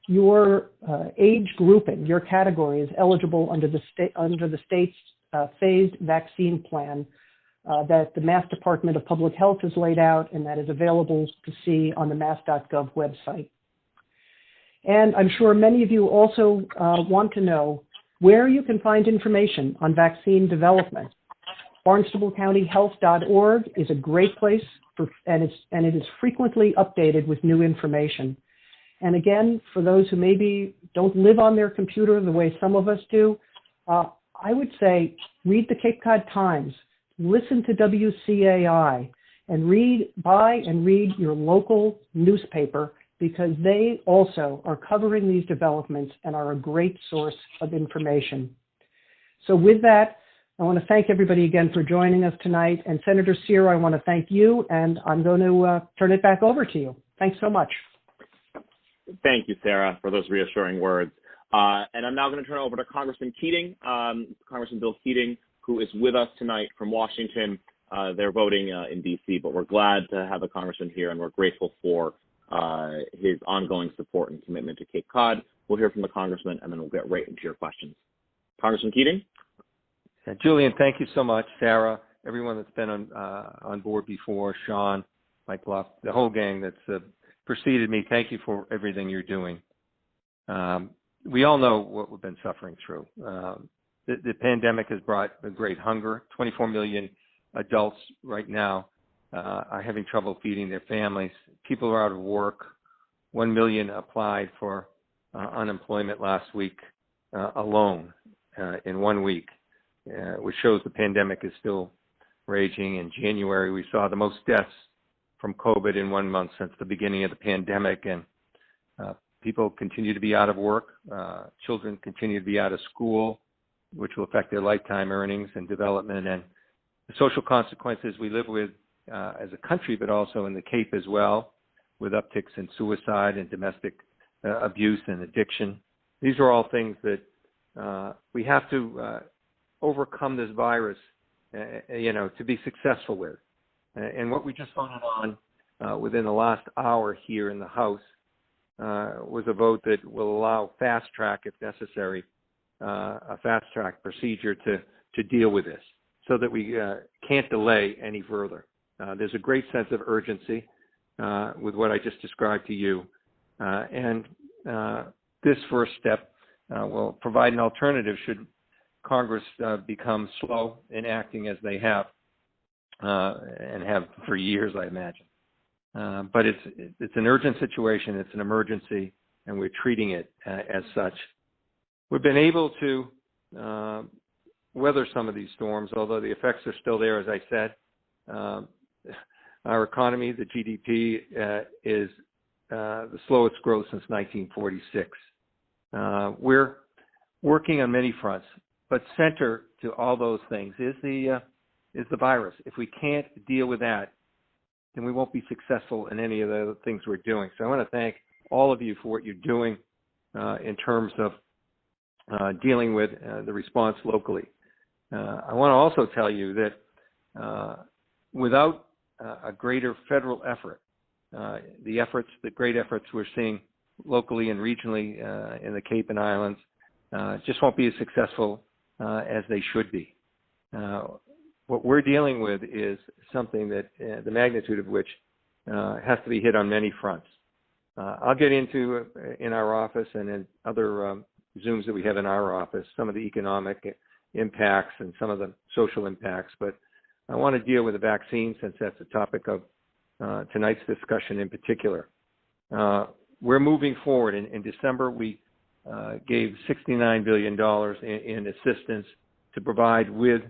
Speaker 7: your age grouping, your category is eligible under the state's phased vaccine plan that the Mass Department of Public Health has laid out and that is available to see on the mass.gov website. And I'm sure many of you also want to know where you can find information on vaccine development. BarnstableCountyHealth.org is a great place, and it is frequently updated with new information. And again, for those who maybe don't live on their computer the way some of us do, I would say read the Cape Cod Times, listen to WCAI, and buy and read your local newspaper, because they also are covering these developments and are a great source of information. So with that, I want to thank everybody again for joining us tonight. And Senator Cyr, I want to thank you, and I'm going to turn it back over to you. Thanks so much.
Speaker 1: Thank you, Sarah, for those reassuring words. And I'm now going to turn it over to Congressman Keating, Congressman Bill Keating, who is with us tonight from Washington. They're voting in D.C., but we're glad to have the Congressman here, and we're grateful for his ongoing support and commitment to Cape Cod. We'll hear from the Congressman, and then we'll get right into your questions. Congressman Keating?
Speaker 8: Julian, thank you so much. Sarah, everyone that's been on board before, Sean, Mike Lauf, the whole gang that's preceded me, thank you for everything you're doing. we all know what we've been suffering through. The pandemic has brought a great hunger. 24 million adults right now are having trouble feeding their families. People are out of work. 1 million applied for unemployment last week alone in 1 week, which shows the pandemic is still raging. In January, we saw the most deaths from COVID in 1 month since the beginning of the pandemic, and people continue to be out of work. Children continue to be out of school, which will affect their lifetime earnings and development, and the social consequences we live with as a country, but also in the Cape as well, with upticks in suicide and domestic abuse and addiction. These are all things that we have to overcome this virus, to be successful with. And what we just voted on within the last hour here in the House was a vote that will allow fast track, if necessary, a fast track procedure to deal with this, so that we can't delay any further. There's a great sense of urgency with what I just described to you, and this first step will provide an alternative should Congress become slow in acting as they have and have for years, I imagine. But it's an urgent situation, it's an emergency, and we're treating it as such. We've been able to weather some of these storms, although the effects are still there, as I said. Our economy, the GDP, is the slowest growth since 1946. We're working on many fronts, but center to all those things is the virus. If we can't deal with that, then we won't be successful in any of the other things we're doing. So I want to thank all of you for what you're doing in terms of dealing with the response locally. I want to also tell you that without a greater federal effort, the great efforts we're seeing locally and regionally in the Cape and Islands just won't be as successful as they should be. What we're dealing with is something that the magnitude of which has to be hit on many fronts. I'll get into in our office and in other Zooms that we have in our office, some of the economic impacts and some of the social impacts, but I want to deal with the vaccine since that's the topic of tonight's discussion in particular. We're moving forward. In December, we gave $69 billion in assistance to provide with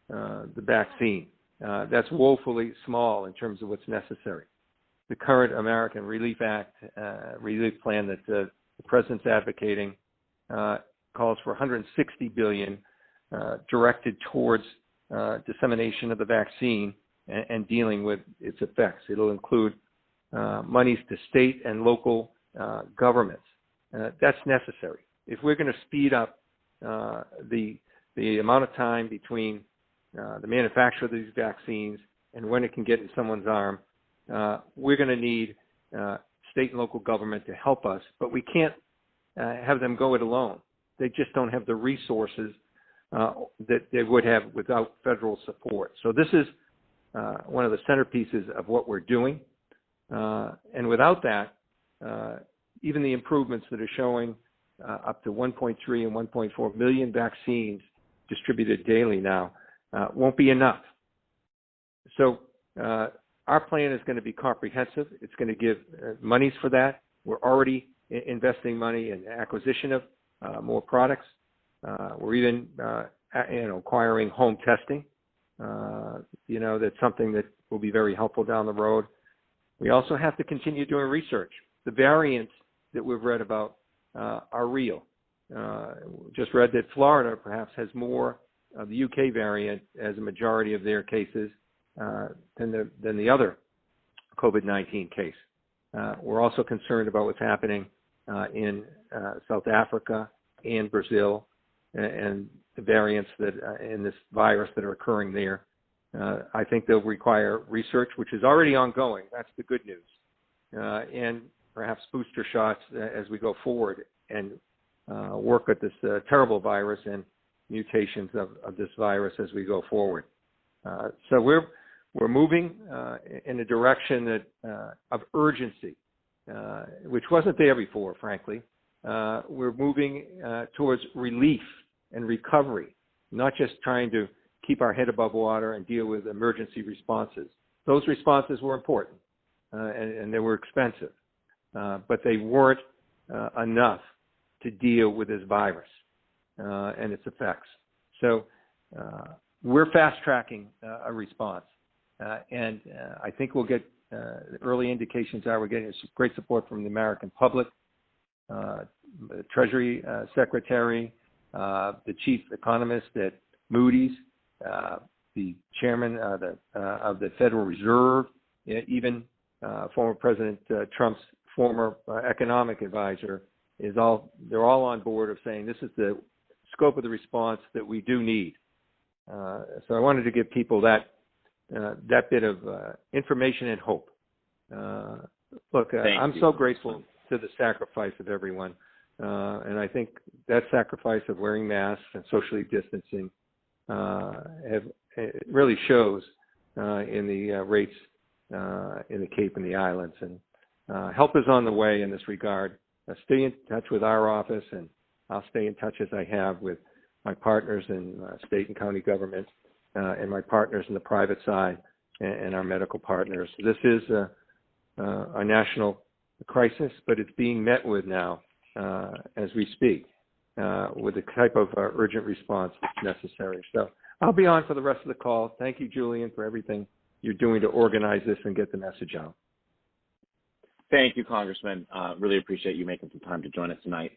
Speaker 8: the vaccine. That's woefully small in terms of what's necessary. The current American Relief Act, relief plan that the President's advocating calls for $160 billion directed towards dissemination of the vaccine and dealing with its effects. It'll include monies to state and local governments. That's necessary. If we're going to speed up the amount of time between the manufacture of these vaccines and when it can get in someone's arm, we're going to need state and local government to help us, but we can't have them go it alone. They just don't have the resources that they would have without federal support. So this is one of the centerpieces of what we're doing. And without that, even the improvements that are showing up to 1.3 and 1.4 million vaccines distributed daily now won't be enough. So our plan is going to be comprehensive. It's going to give monies for that. We're already investing money in acquisition of more products. We're even acquiring home testing. That's something that will be very helpful down the road. We also have to continue doing research. The variants that we've read about are real. Just read that Florida perhaps has more of the UK variant as a majority of their cases than the other COVID-19 case. We're also concerned about what's happening in South Africa and Brazil and the variants that in this virus that are occurring there. I think they'll require research, which is already ongoing. That's the good news. And perhaps booster shots as we go forward and work with this terrible virus and mutations of this virus as we go forward. So we're moving in a direction that of urgency, which wasn't there before, frankly. we're moving towards relief and recovery, not just trying to keep our head above water and deal with emergency responses. Those responses were important and they were expensive, but they weren't enough to deal with this virus and its effects. So we're fast-tracking a response, and I think we'll get early indications are we're getting great support from the American public, the Treasury Secretary, the chief economist at Moody's, the chairman of the Federal Reserve, even former President Trump's former economic advisor they're all on board of saying this is the scope of the response that we do need. So I wanted to give people that bit of information and hope. Look, I'm so grateful to the sacrifice of everyone, and I think that sacrifice of wearing masks and socially distancing it really shows in the rates in the Cape and the islands. And help is on the way in this regard. Stay in touch with our office, and I'll stay in touch as I have with my partners in state and county government and my partners in the private side and our medical partners. This is a national crisis, but it's being met with now as we speak with the type of urgent response that's necessary. So I'll be on for the rest of the call. Thank you, Julian, for everything you're doing to organize this and get the message out.
Speaker 1: Thank you, Congressman. Really appreciate you making some time to join us tonight.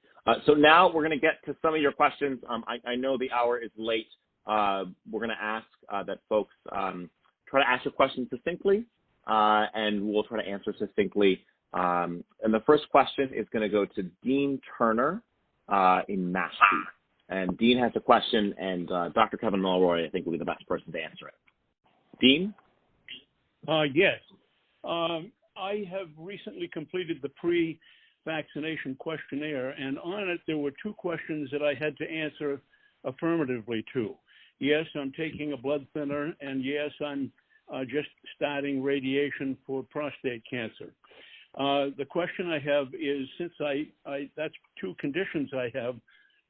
Speaker 1: So now we're going to get to some of your questions. I know the hour is late. We're going to ask that folks try to ask your questions succinctly, and we'll try to answer succinctly. And the first question is going to go to Dean Turner in Mashpee. And Dean has a question, and Dr. Kevin Mulroy, I think, will be the best person to answer it. Dean?
Speaker 5: Yes. I have recently completed the pre-vaccination questionnaire, and on it there were two questions that I had to answer affirmatively to. Yes, I'm taking a blood thinner, and yes, I'm just starting radiation for prostate cancer. The question I have is, since that's two conditions I have,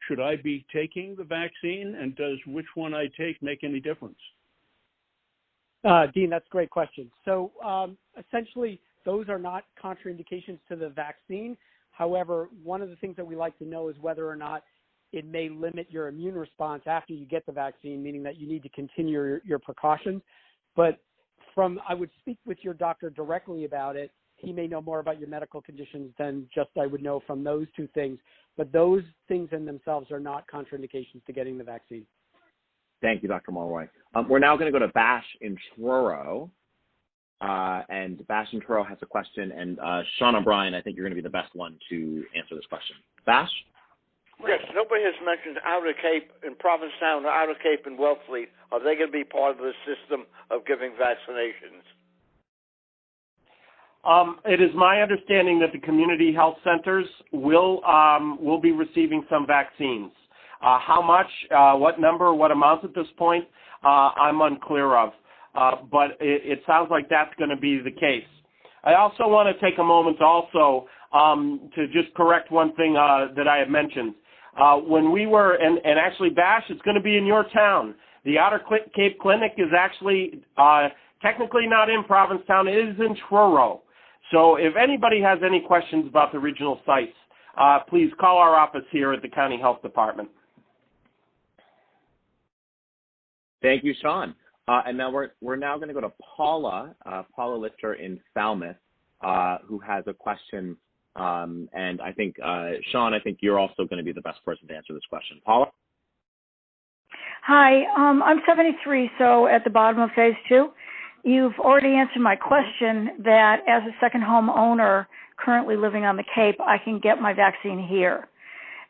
Speaker 5: should I be taking the vaccine, and does which one I take make any difference?
Speaker 3: Dean, that's a great question. So essentially, those are not contraindications to the vaccine. However, one of the things that we like to know is whether or not it may limit your immune response after you get the vaccine, meaning that you need to continue your precautions. But I would speak with your doctor directly about it. He may know more about your medical conditions than just I would know from those two things. But those things in themselves are not contraindications to getting the vaccine.
Speaker 1: Thank you, Dr. Mulroy. We're now going to go to Bash in Truro. And Bash in Truro has a question, and Sean O'Brien, I think you're going to be the best one to answer this question. Bash?
Speaker 9: Yes, nobody has mentioned Outer Cape in Provincetown or Outer Cape in Wellfleet. Are they going to be part of the system of giving vaccinations?
Speaker 6: It is my understanding that the community health centers will be receiving some vaccines. How much, what number, what amount at this point, I'm unclear of. But it sounds like that's going to be the case. I also want to take a moment also to just correct one thing that I had mentioned. When we were, and actually, Bash, it's going to be in your town. The Outer Cape Clinic is actually technically not in Provincetown. It is in Truro. So if anybody has any questions about the regional sites, please call our office here at the County Health Department.
Speaker 1: Thank you, Sean. And now we're now going to go to Paula Lichter in Falmouth, who has a question. And I think, Sean, I think you're also going to be the best person to answer this question. Paula?
Speaker 10: Hi, I'm 73, so at the bottom of phase 2. You've already answered my question that as a second home owner currently living on the Cape, I can get my vaccine here.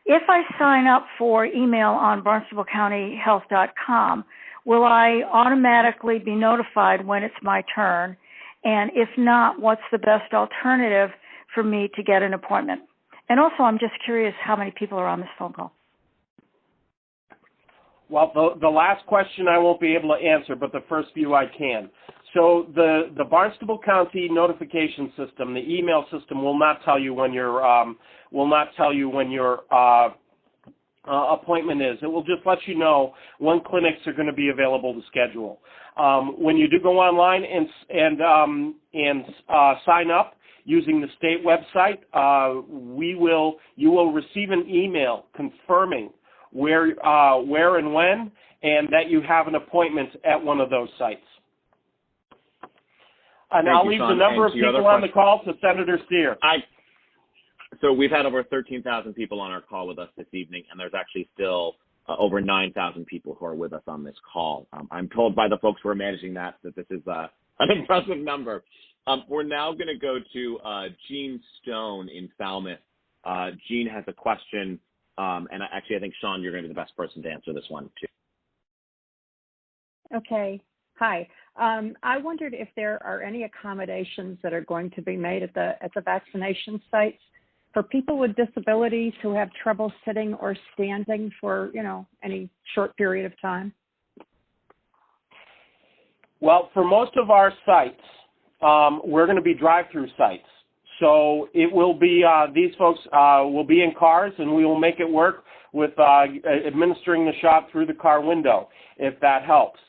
Speaker 10: If I sign up for email on barnstablecountyhealth.com, will I automatically be notified when it's my turn? And if not, what's the best alternative for me to get an appointment? And also, I'm just curious how many people are on this phone call.
Speaker 6: Well, the last question I won't be able to answer, but the first few I can. So the Barnstable County notification system, the email system, will not tell you when your appointment is. It will just let you know when clinics are going to be available to schedule. When you do go online and sign up using the state website, you will receive an email confirming where and when, and that you have an appointment at one of those sites. And I'll leave the number of people on the call to Senator Cyr.
Speaker 1: So we've had over 13,000 people on our call with us this evening, and there's actually still over 9,000 people who are with us on this call. I'm told by the folks who are managing that this is an impressive number. We're now going to go to Jean Stone in Falmouth. Jean has a question, and actually I think, Sean, you're going to be the best person to answer this one, too.
Speaker 11: Okay. Hi. I wondered if there are any accommodations that are going to be made at the vaccination sites for people with disabilities who have trouble sitting or standing for, any short period of time.
Speaker 6: Well, for most of our sites, we're going to be drive-through sites. So it will be, these folks will be in cars, and we will make it work with administering the shot through the car window, if that helps.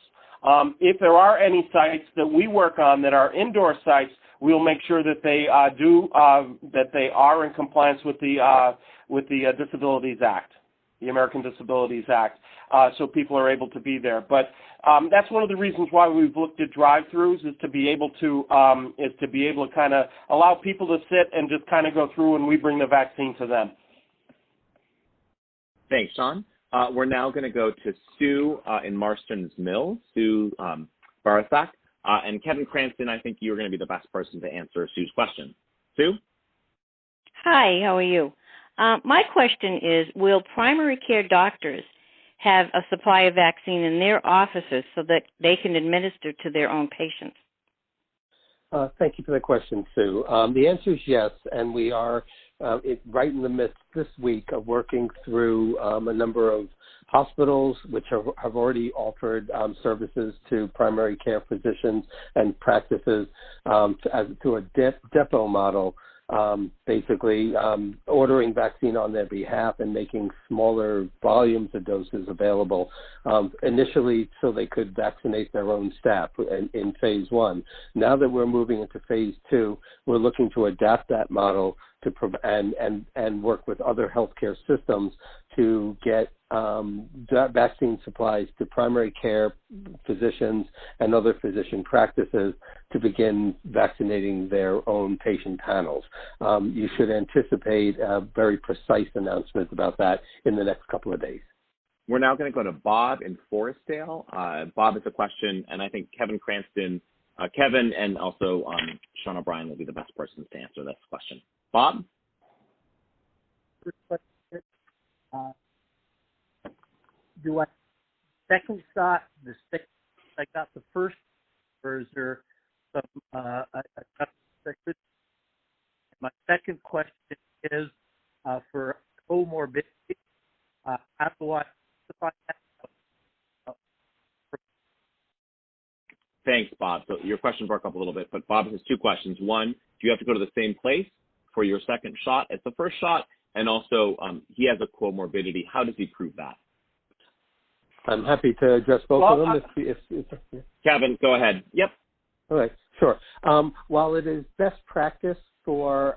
Speaker 6: If there are any sites that we work on that are indoor sites, we'll make sure that they that they are in compliance with the Disabilities Act, the American Disabilities Act, so people are able to be there. But that's one of the reasons why we've looked at drive-throughs, is to be able to kind of allow people to sit and just kind of go through, and we bring the vaccine to them.
Speaker 1: Thanks, Sean. We're now going to go to Sue in Marston's Mill, Sue Barasak. And Kevin Cranston, I think you're going to be the best person to answer Sue's question. Sue?
Speaker 12: Hi, how are you? My question is, will primary care doctors have a supply of vaccine in their offices so that they can administer to their own patients?
Speaker 4: Thank you for the question, Sue. The answer is yes, and we are right in the midst this week of working through a number of hospitals which have already offered services to primary care physicians and practices through a depot model, basically ordering vaccine on their behalf and making smaller volumes of doses available initially so they could vaccinate their own staff in phase 1. Now that we're moving into phase 2, we're looking to adapt that model to and work with other healthcare systems to get vaccine supplies to primary care physicians and other physician practices to begin vaccinating their own patient panels. You should anticipate a very precise announcement about that in the next couple of days.
Speaker 1: We're now going to go to Bob in Forestdale. Bob has a question, and I think Kevin Cranston, Kevin and also Sean O'Brien will be the best persons to answer this question. Bob?
Speaker 13: Do I second shot I got the first, or is there some my second question is for comorbidity. How do I specify that?
Speaker 1: Thanks, Bob. So your question broke up a little bit, but Bob has two questions. One, do you have to go to the same place for your second shot as the first shot? And also, he has a comorbidity. How does he prove that?
Speaker 4: I'm happy to address both of them. If
Speaker 1: Kevin, go ahead. Yep.
Speaker 4: All right, sure. While it is best practice for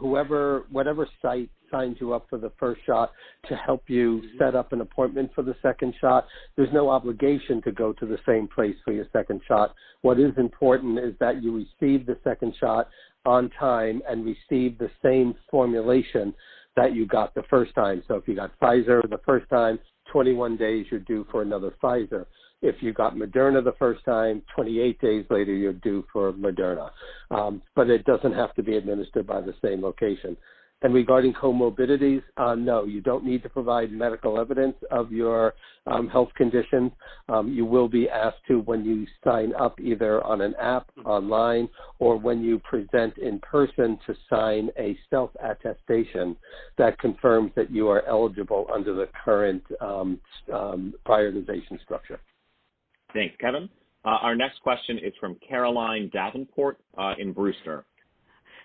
Speaker 4: whatever site signs you up for the first shot to help you set up an appointment for the second shot, there's no obligation to go to the same place for your second shot. What is important is that you receive the second shot on time and receive the same formulation that you got the first time. So if you got Pfizer the first time, 21 days you're due for another Pfizer. If you got Moderna the first time, 28 days later you're due for Moderna. But it doesn't have to be administered by the same location. And regarding comorbidities, no, you don't need to provide medical evidence of your health conditions. You will be asked to when you sign up either on an app, online, or when you present in person to sign a self-attestation that confirms that you are eligible under the current prioritization structure.
Speaker 1: Thanks, Kevin. Our next question is from Caroline Davenport in Brewster.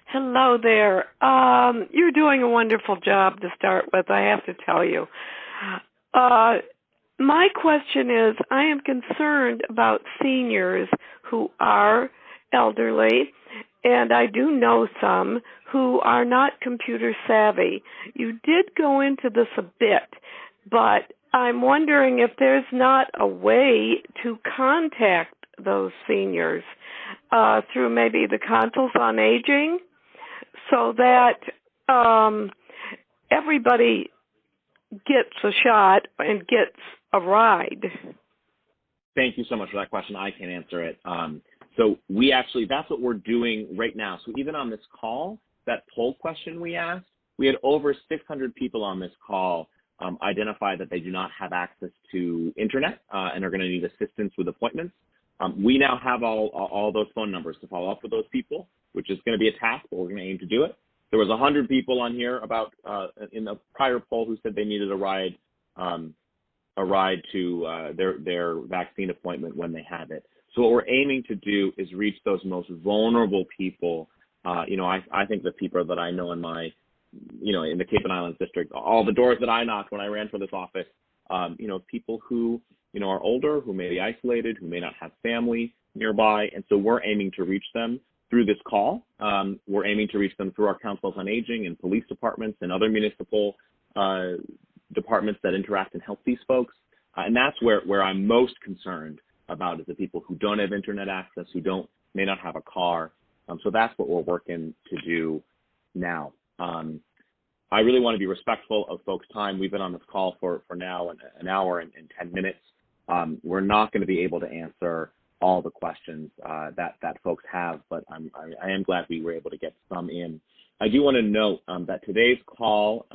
Speaker 14: Hello there. You're doing a wonderful job to start with, I have to tell you. My question is, I am concerned about seniors who are elderly, and I do know some who are not computer savvy. You did go into this a bit, but I'm wondering if there's not a way to contact those seniors through maybe the Councils on Aging, so that everybody gets a shot and gets a ride.
Speaker 1: Thank you so much for that question. I can answer it. So we actually, that's what we're doing right now. So even on this call, that poll question we asked, we had over 600 people on this call identify that they do not have access to internet and are going to need assistance with appointments. We now have all those phone numbers to follow up with those people, which is going to be a task, but we're going to aim to do it. There was 100 people on here about in the prior poll who said they needed a ride to their vaccine appointment when they have it. So what we're aiming to do is reach those most vulnerable people. I think the people that I know in my, in the Cape and Islands district, all the doors that I knocked when I ran for this office, people who, are older, who may be isolated, who may not have family nearby. And so we're aiming to reach them through this call. We're aiming to reach them through our councils on aging and police departments and other municipal departments that interact and help these folks. And that's where I'm most concerned about, is the people who don't have internet access, who may not have a car. So that's what we're working to do now. I really want to be respectful of folks' time. We've been on this call for now an hour and 10 minutes. We're not going to be able to answer all the questions that folks have, but I am glad we were able to get some in. I do want to note that today's call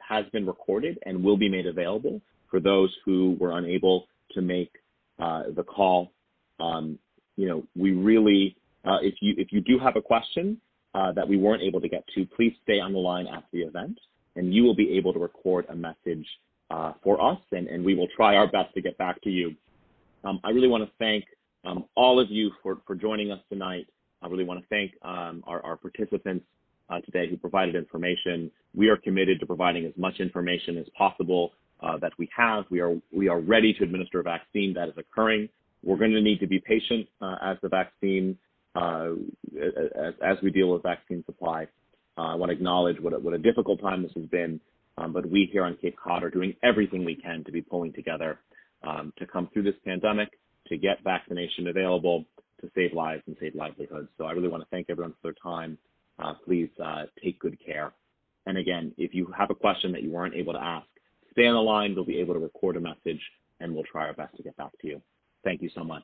Speaker 1: has been recorded and will be made available for those who were unable to make the call. We really, if you do have a question that we weren't able to get to, please stay on the line after the event, and you will be able to record a message for us, and we will try our best to get back to you. I really want to thank all of you for joining us tonight. I really want to thank our participants today who provided information. We are committed to providing as much information as possible that we have. We are ready to administer a vaccine that is occurring. We're going to need to be patient as the vaccine, as we deal with vaccine supply. I want to acknowledge what a difficult time this has been, but we here on Cape Cod are doing everything we can to be pulling together to come through this pandemic, to get vaccination available, to save lives and save livelihoods. So I really want to thank everyone for their time. Please take good care. And again, if you have a question that you weren't able to ask, stay on the line. We'll be able to record a message, and we'll try our best to get back to you. Thank you so much.